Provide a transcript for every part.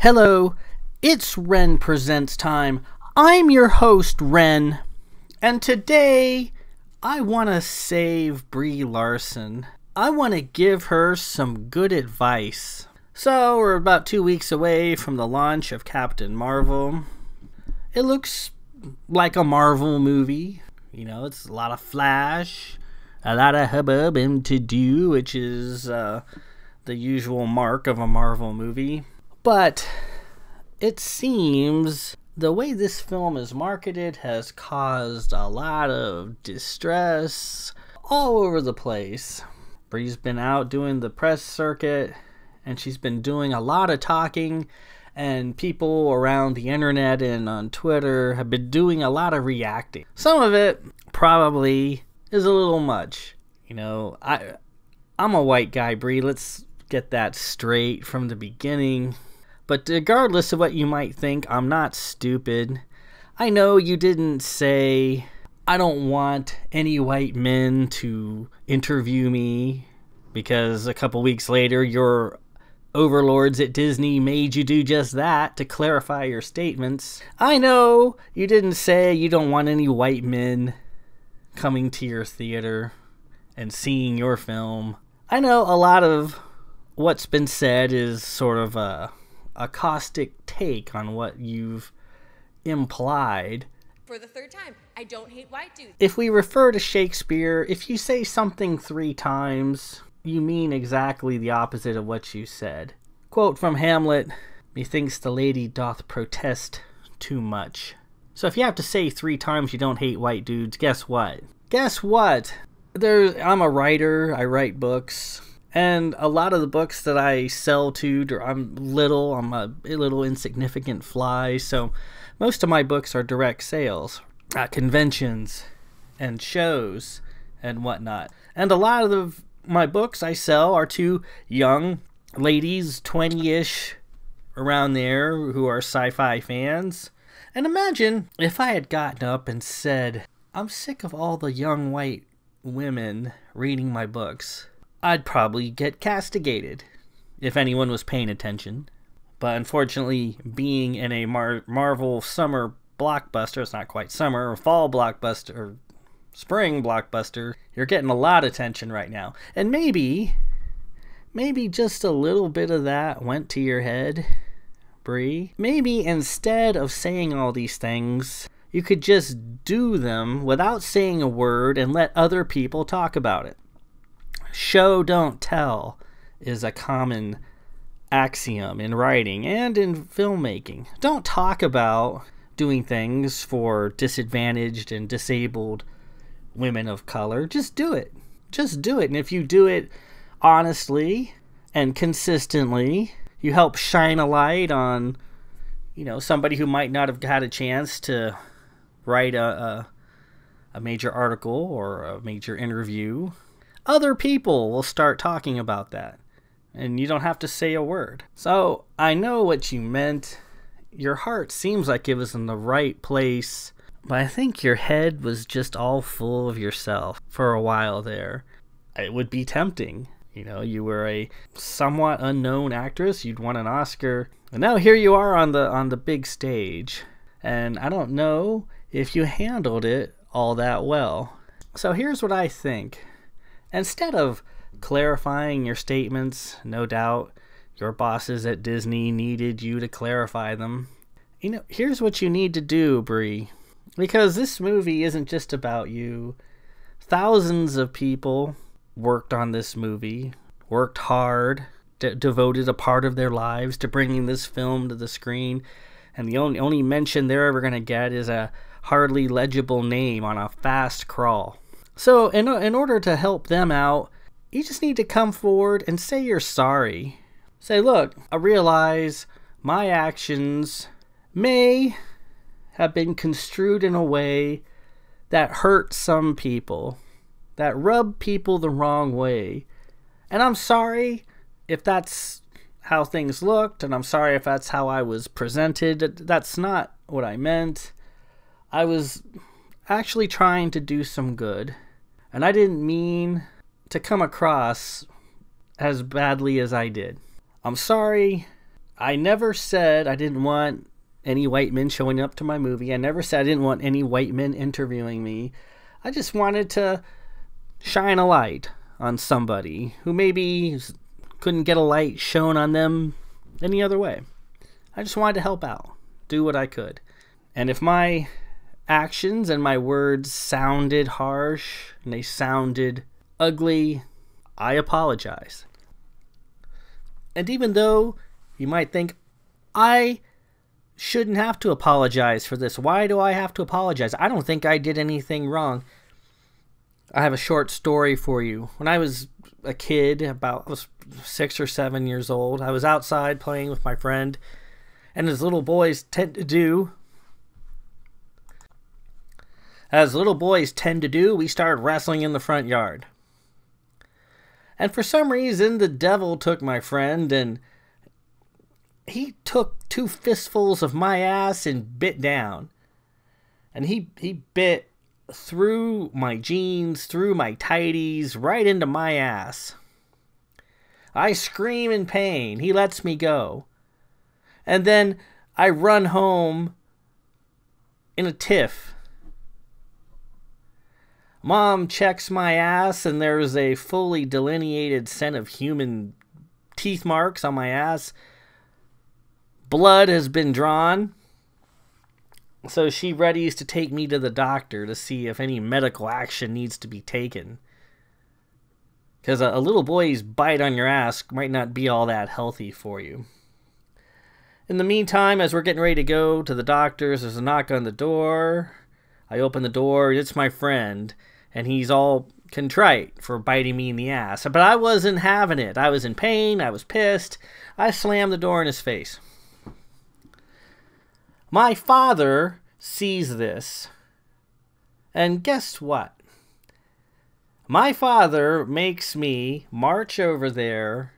Hello, it's Ren Presents time. I'm your host, Ren, and today I want to save Brie Larson. I want to give her some good advice. So, we're about 2 weeks away from the launch of Captain Marvel. It looks like a Marvel movie. You know, it's a lot of flash, a lot of hubbub and to-do, which is the usual mark of a Marvel movie. But it seems the way this film is marketed has caused a lot of distress all over the place. Brie's been out doing the press circuit, and she's been doing a lot of talking, and people around the internet and on Twitter have been doing a lot of reacting. Some of it probably is a little much. You know, I'm a white guy, Brie. Let's get that straight from the beginning. But regardless of what you might think, I'm not stupid. I know you didn't say, I don't want any white men to interview me, because a couple weeks later your overlords at Disney made you do just that to clarify your statements. I know you didn't say you don't want any white men coming to your theater and seeing your film. I know a lot of what's been said is sort of a caustic take on what you've implied. For the third time, I don't hate white dudes. If we refer to Shakespeare, if you say something 3 times, you mean exactly the opposite of what you said. Quote from Hamlet, "Methinks the lady doth protest too much." So if you have to say 3 times you don't hate white dudes, guess what? Guess what? I'm a writer, I write books. And a lot of the books that I sell to, I'm a little insignificant fly, so most of my books are direct sales at conventions and shows and whatnot. And a lot of my books I sell are to young ladies, 20-ish, around there, who are sci-fi fans. And imagine if I had gotten up and said, I'm sick of all the young white women reading my books. I'd probably get castigated if anyone was paying attention. But unfortunately, being in a Marvel summer blockbuster, it's not quite summer, or fall blockbuster, or spring blockbuster, you're getting a lot of attention right now. And maybe just a little bit of that went to your head, Brie. Maybe instead of saying all these things, you could just do them without saying a word and let other people talk about it. Show, don't tell is a common axiom in writing and in filmmaking. Don't talk about doing things for disadvantaged and disabled women of color. Just do it. Just do it. And if you do it honestly and consistently, you help shine a light on, somebody who might not have had a chance to write a major article or a major interview. Other people will start talking about that, and you don't have to say a word. So, I know what you meant. Your heart seems like it was in the right place, but I think your head was just all full of yourself for a while there. It would be tempting. You were a somewhat unknown actress. You'd won an Oscar, and now here you are on the big stage, and I don't know if you handled it all that well. So here's what I think. Instead of clarifying your statements, no doubt your bosses at Disney needed you to clarify them. Here's what you need to do, Brie. Because this movie isn't just about you. Thousands of people worked on this movie, worked hard, devoted a part of their lives to bringing this film to the screen. And the only mention they're ever going to get is a hardly legible name on a fast crawl. So in order to help them out, you just need to come forward and say you're sorry. Say, look, I realize my actions may have been construed in a way that hurt some people, that rub people the wrong way. And I'm sorry if that's how things looked, and I'm sorry if that's how I was presented. That's not what I meant. I was actually trying to do some good. And I didn't mean to come across as badly as I did. I'm sorry I never said I didn't want any white men showing up to my movie. I never said I didn't want any white men interviewing me. I just wanted to shine a light on somebody who maybe couldn't get a light shown on them any other way. I just wanted to help out, do what I could. And if my actions and my words sounded harsh and they sounded ugly, I apologize. And even though you might think, I shouldn't have to apologize for this. Why do I have to apologize? I don't think I did anything wrong. I have a short story for you. When I was a kid, I was 6 or 7 years old, I was outside playing with my friend, and as little boys tend to do, we started wrestling in the front yard. And for some reason, the devil took my friend, and he took 2 fistfuls of my ass and bit down. And he bit through my jeans, through my tighties, right into my ass. I scream in pain. He lets me go. And then I run home in a tiff. Mom checks my ass, and there's a fully delineated set of human teeth marks on my ass. Blood has been drawn. So she readies to take me to the doctor to see if any medical action needs to be taken. Because a little boy's bite on your ass might not be all that healthy for you. In the meantime, as we're getting ready to go to the doctor's, there's a knock on the door. I open the door. It's my friend. And he's all contrite for biting me in the ass. But I wasn't having it. I was in pain. I was pissed. I slammed the door in his face. My father sees this. And guess what? My father makes me march over there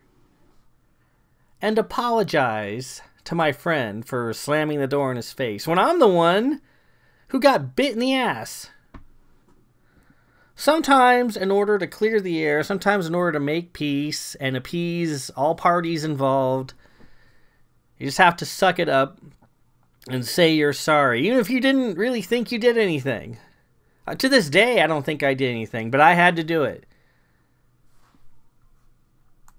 and apologize to my friend for slamming the door in his face when I'm the one who got bit in the ass. Sometimes, in order to clear the air, sometimes in order to make peace and appease all parties involved, you just have to suck it up and say you're sorry, even if you didn't really think you did anything. To this day, I don't think I did anything, but I had to do it.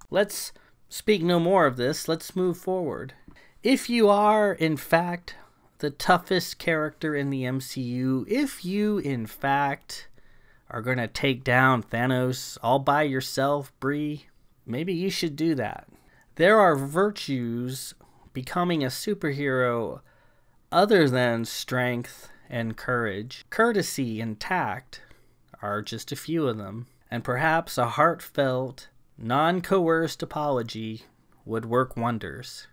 Let's speak no more of this. Let's move forward. If you are, in fact, the toughest character in the MCU, if you, in fact, are going to take down Thanos all by yourself, Brie, maybe you should do that. There are virtues becoming a superhero other than strength and courage. Courtesy and tact are just a few of them. And perhaps a heartfelt, non-coerced apology would work wonders.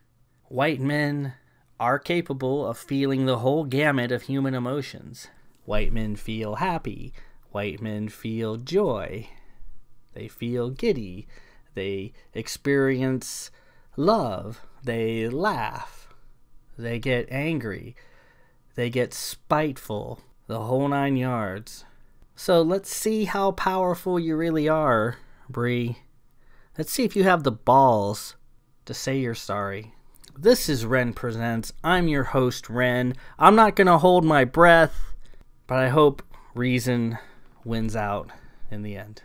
White men are capable of feeling the whole gamut of human emotions. White men feel happy. White men feel joy. They feel giddy. They experience love. They laugh. They get angry. They get spiteful. The whole 9 yards. So let's see how powerful you really are, Brie. Let's see if you have the balls to say you're sorry. This is Ren Presents. I'm your host, Ren. I'm not going to hold my breath, but I hope reason wins out in the end.